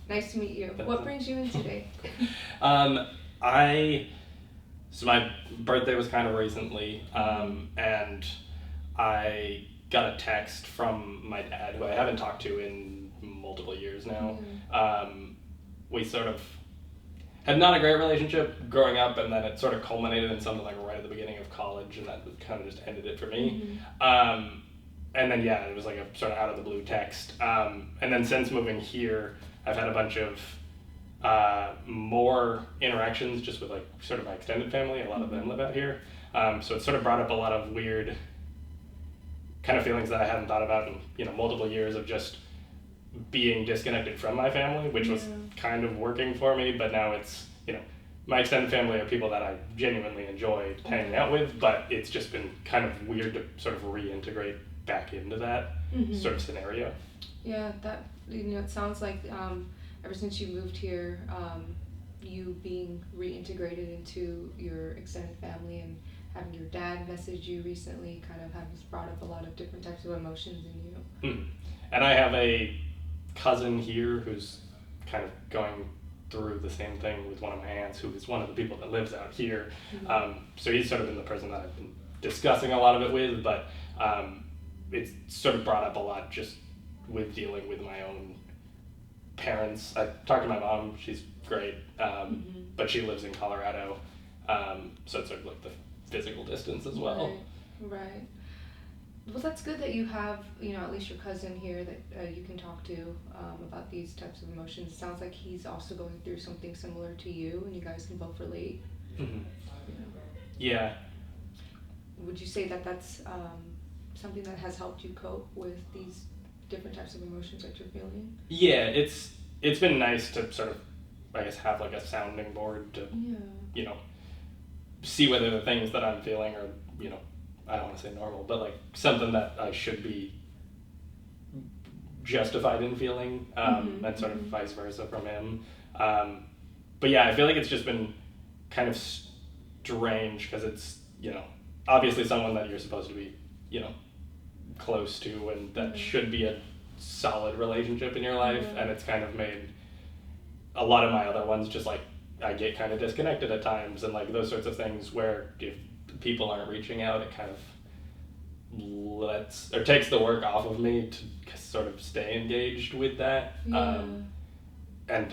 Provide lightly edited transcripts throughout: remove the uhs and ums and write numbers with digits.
Nice to meet you. What brings you in today? Um, so my birthday was kind of recently, and I got a text from my dad, who I haven't talked to in multiple years now. We sort of had not a great relationship growing up, and then it sort of culminated in something like right at the beginning of college, and that kind of just ended it for me. And then yeah, it was like a sort of out of the blue text. And then since moving here, I've had a bunch of more interactions just with like sort of my extended family. A lot of them live out here, so it sort of brought up a lot of weird kind of feelings that I hadn't thought about in multiple years of just being disconnected from my family, which was kind of working for me. But now it's my extended family are people that I genuinely enjoy hanging out with, but it's just been kind of weird to sort of reintegrate back into that sort of scenario. Yeah, that it sounds like ever since you moved here, you being reintegrated into your extended family and having your dad message you recently kind of has brought up a lot of different types of emotions in you. And I have a cousin here who's kind of going through the same thing with one of my aunts, who is one of the people that lives out here. So he's sort of been the person that I've been discussing a lot of it with, but it's sort of brought up a lot just with dealing with my own parents. I talked to my mom, she's great, but she lives in Colorado, so it's sort of like the physical distance as well. Right. Well, that's good that you have, at least your cousin here that you can talk to about these types of emotions. It sounds like he's also going through something similar to you, and you guys can both relate. Yeah. Would you say that that's something that has helped you cope with these different types of emotions that you're feeling? Yeah, it's been nice to sort of, I guess, have like a sounding board to, see whether the things that I'm feeling are, I don't want to say normal, but like something that I should be justified in feeling, and sort of vice versa from him. But yeah, I feel like it's just been kind of strange because it's, obviously someone that you're supposed to be, close to, and that should be a solid relationship in your life, and it's kind of made a lot of my other ones just like I get kind of disconnected at times, and like those sorts of things where if people aren't reaching out, it kind of takes the work off of me to sort of stay engaged with that. And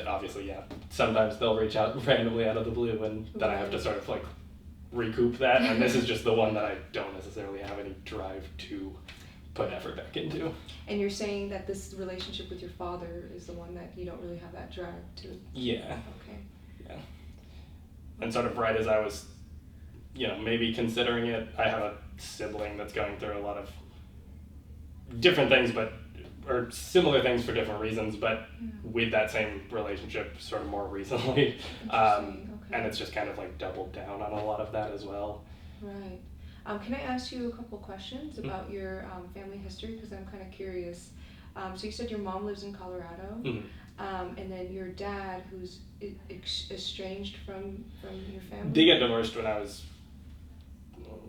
obviously, sometimes they'll reach out randomly out of the blue, and then I have to sort of like recoup that, and this is just the one that I don't necessarily have any drive to put effort back into. And you're saying that this relationship with your father is the one that you don't really have that drive to? Yeah. Okay. Yeah. And sort of right as I was, maybe considering it, I have a sibling that's going through a lot of different things, or similar things for different reasons, but with that same relationship sort of more recently. And it's just kind of like doubled down on a lot of that as well. Right. Can I ask you a couple questions about your family history, because I'm kind of curious. So you said your mom lives in Colorado, and then your dad, who's estranged from your family? They got divorced when I was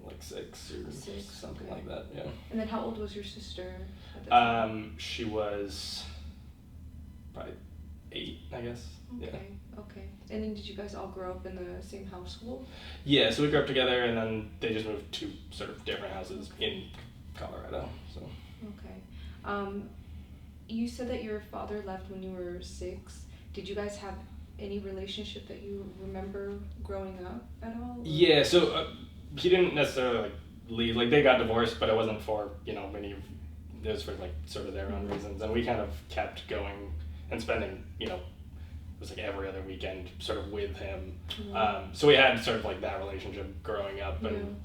like 6 or something like that, yeah. And then how old was your sister at the time? She was probably 8, I guess. Okay. And then did you guys all grow up in the same household? Yeah, so we grew up together, and then they just moved to sort of different houses in Colorado. So. Okay. You said that your father left when you were 6. Did you guys have any relationship that you remember growing up at all? Or? Yeah, so he didn't necessarily like leave. Like they got divorced, but it wasn't for it was for like sort of their own reasons, and we kind of kept going and spending it was like every other weekend sort of with him. So we had sort of like that relationship growing up, and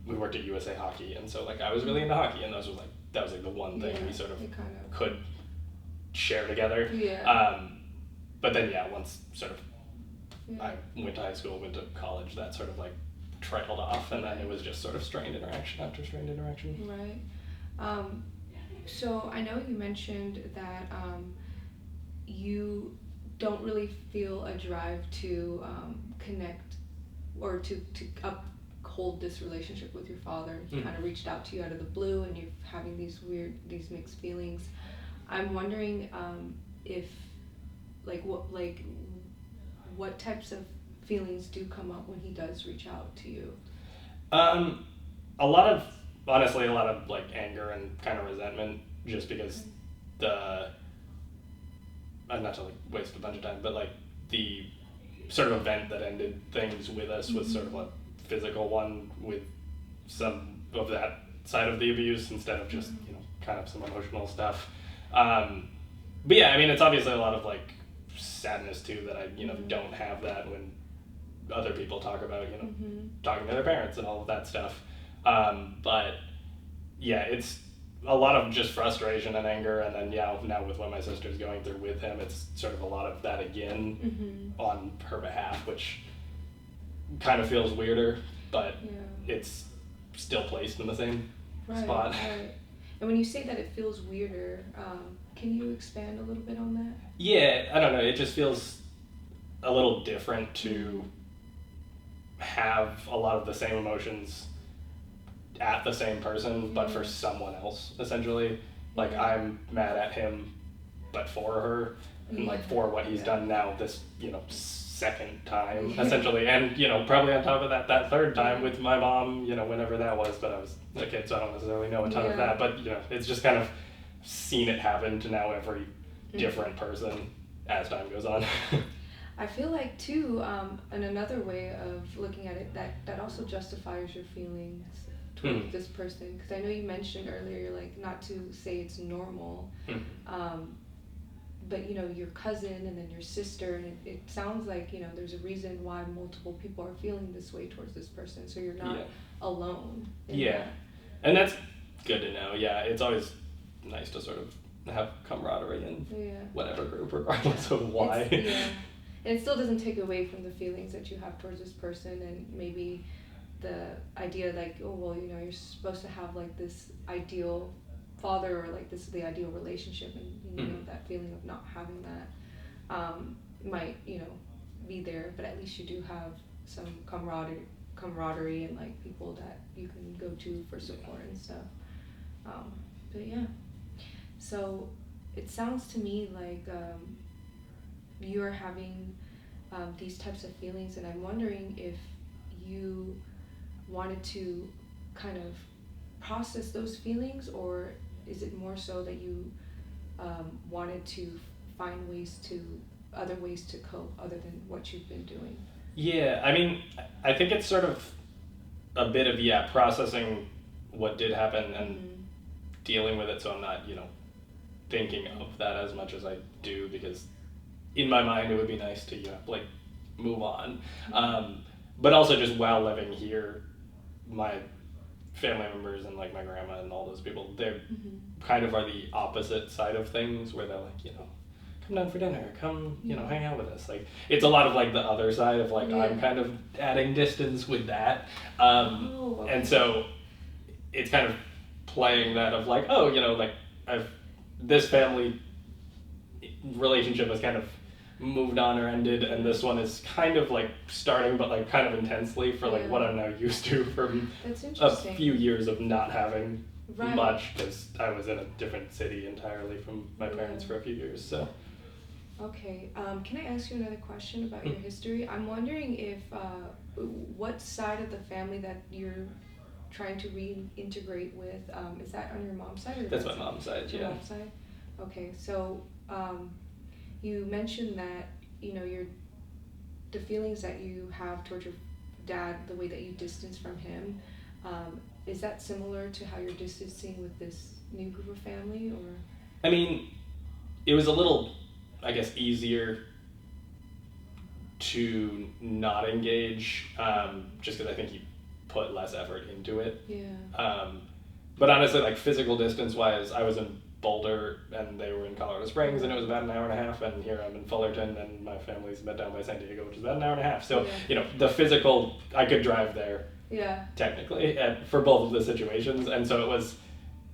we worked at USA Hockey, and so like I was really into hockey, and that was like the one thing we sort of could share together. But then once sort of I went to high school, went to college, that sort of like trailed off, and then it was just sort of strained interaction after strained interaction. Right. So I know you mentioned that you don't really feel a drive to connect or to uphold this relationship with your father. He kind of reached out to you out of the blue, and you're having these mixed feelings. I'm wondering if what types of feelings do come up when he does reach out to you. Um, a lot of honestly, a lot of like anger and kind of resentment, just because the not to like waste a bunch of time, but like the sort of event that ended things with us was sort of a physical one with some of that side of the abuse instead of just kind of some emotional stuff. But yeah, I mean, it's obviously a lot of like sadness too that I don't have that when other people talk about talking to their parents and all of that stuff. But yeah, it's a lot of just frustration and anger, and then now with what my sister's going through with him, it's sort of a lot of that again on her behalf, which kind of feels weirder, but it's still placed in the same spot. Right. And when you say that it feels weirder, can you expand a little bit on that? Yeah, I don't know. It just feels a little different to have a lot of the same emotions at the same person, but for someone else, essentially. Like, I'm mad at him, but for her, and like for what he's done now this, second time, essentially. And, probably on top of that third time with my mom, whenever that was, but I was a kid, so I don't necessarily know a ton of that. But, it's just kind of seen it happen to now every different person as time goes on. I feel like too, and another way of looking at it, that also justifies your feelings towards this person, because I know you mentioned earlier, like, not to say it's normal, but your cousin and then your sister, and it sounds like there's a reason why multiple people are feeling this way towards this person, so you're not alone in that. And that's good to know. It's always nice to sort of have camaraderie in whatever group, regardless of why. And it still doesn't take away from the feelings that you have towards this person, and maybe the idea like, oh, well, you're supposed to have like this ideal father, or like this is the ideal relationship, and that feeling of not having that might be there, but at least you do have some camaraderie and like people that you can go to for support and stuff. But so it sounds to me like you're having these types of feelings, and I'm wondering if you wanted to kind of process those feelings, or is it more so that you wanted to find other ways to cope other than what you've been doing? Yeah, I mean, I think it's sort of a bit of processing what did happen and dealing with it, so I'm not thinking of that as much as I do, because in my mind it would be nice to like move on, but also just while living here, my family members and like my grandma and all those people, they kind of are the opposite side of things, where they're like, come down for dinner, come hang out with us. Like, it's a lot of like the other side of like I'm kind of adding distance with that, and so it's kind of playing that of like, oh, like this family relationship has kind of moved on or ended, and this one is kind of like starting, but like kind of intensely for like what I'm now used to from a few years of not having much, because I was in a different city entirely from my parents for a few years. So okay, can I ask you another question about your history? I'm wondering if what side of the family that you're trying to reintegrate with, is that on your mom's side, or that's my mom's side? Your mom's side? Okay, so you mentioned that the feelings that you have towards your dad, the way that you distance from him, is that similar to how you're distancing with this new group of family, or? I mean, it was a little, I guess, easier to not engage, just because I think you put less effort into it. But honestly, like physical distance wise, I was in Boulder and they were in Colorado Springs, and it was about an hour and a half, and here I'm in Fullerton and my family's met down by San Diego, which is about an hour and a half. So the physical, I could drive there technically for both of the situations, and so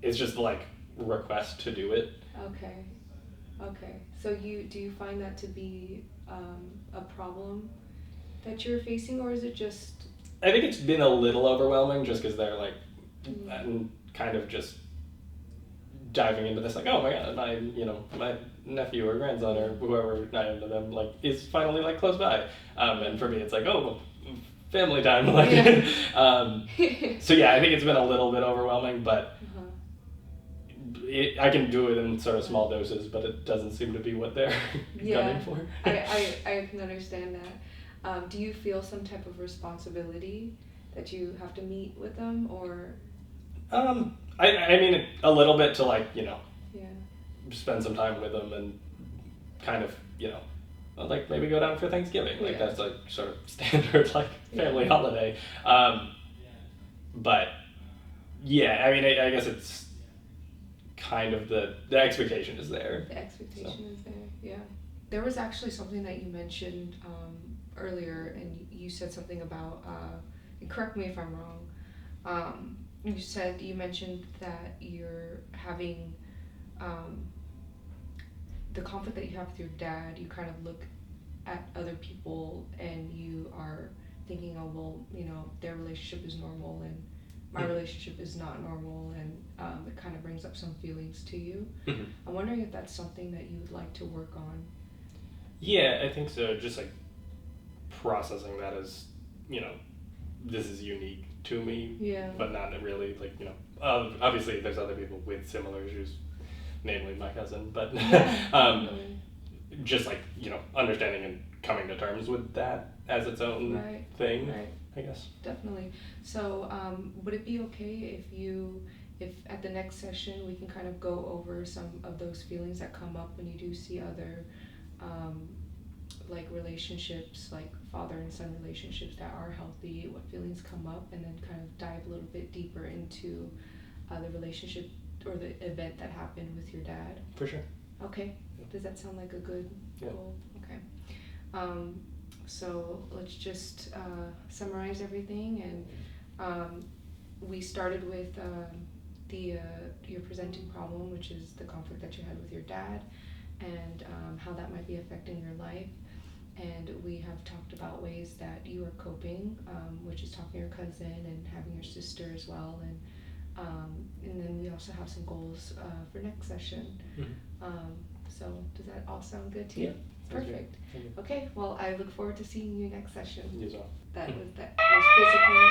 it's just like request to do it. Okay, so do you find that to be a problem that you're facing, or is it just? I think it's been a little overwhelming, just because they're like kind of just diving into this, like, oh my god, my nephew or grandson or whoever I am to them, like, is finally, like, close by. And for me, it's like, oh, family time. Like, so yeah, I think it's been a little bit overwhelming, but I can do it in sort of small doses, but it doesn't seem to be what they're gunning for. I can understand that. Do you feel some type of responsibility that you have to meet with them, or? I mean, a little bit to, like, Yeah. spend some time with them and kind of, like, maybe go down for Thanksgiving. Like, that's, like, sort of standard, like, family holiday. But, yeah, I mean, I guess it's kind of the expectation is there. The expectation is there, yeah. There was actually something that you mentioned earlier, and you said something about, and correct me if I'm wrong, you mentioned that you're having the conflict that you have with your dad. You kind of look at other people and you are thinking, oh, well, their relationship is normal and my relationship is not normal, and it kind of brings up some feelings to you. I'm wondering if that's something that you would like to work on. Yeah, I think so. Just, like, processing that as, this is unique to me, but not really, like, obviously there's other people with similar issues, namely my cousin, but just, like, understanding and coming to terms with that as its own thing, I guess. Definitely. So would it be okay if at the next session we can kind of go over some of those feelings that come up when you do see other like relationships, like father and son relationships that are healthy, what feelings come up, and then kind of dive a little bit deeper into the relationship or the event that happened with your dad? For sure. Okay. Does that sound like a good goal? Okay. So let's just summarize everything, and we started with your presenting problem, which is the conflict that you had with your dad, and how that might be affecting your life. And we have talked about ways that you are coping, which is talking to your cousin and having your sister as well, and then we also have some goals for next session. So does that all sound good to you? Perfect. Okay, well, I look forward to seeing you next session. You as well. That was physically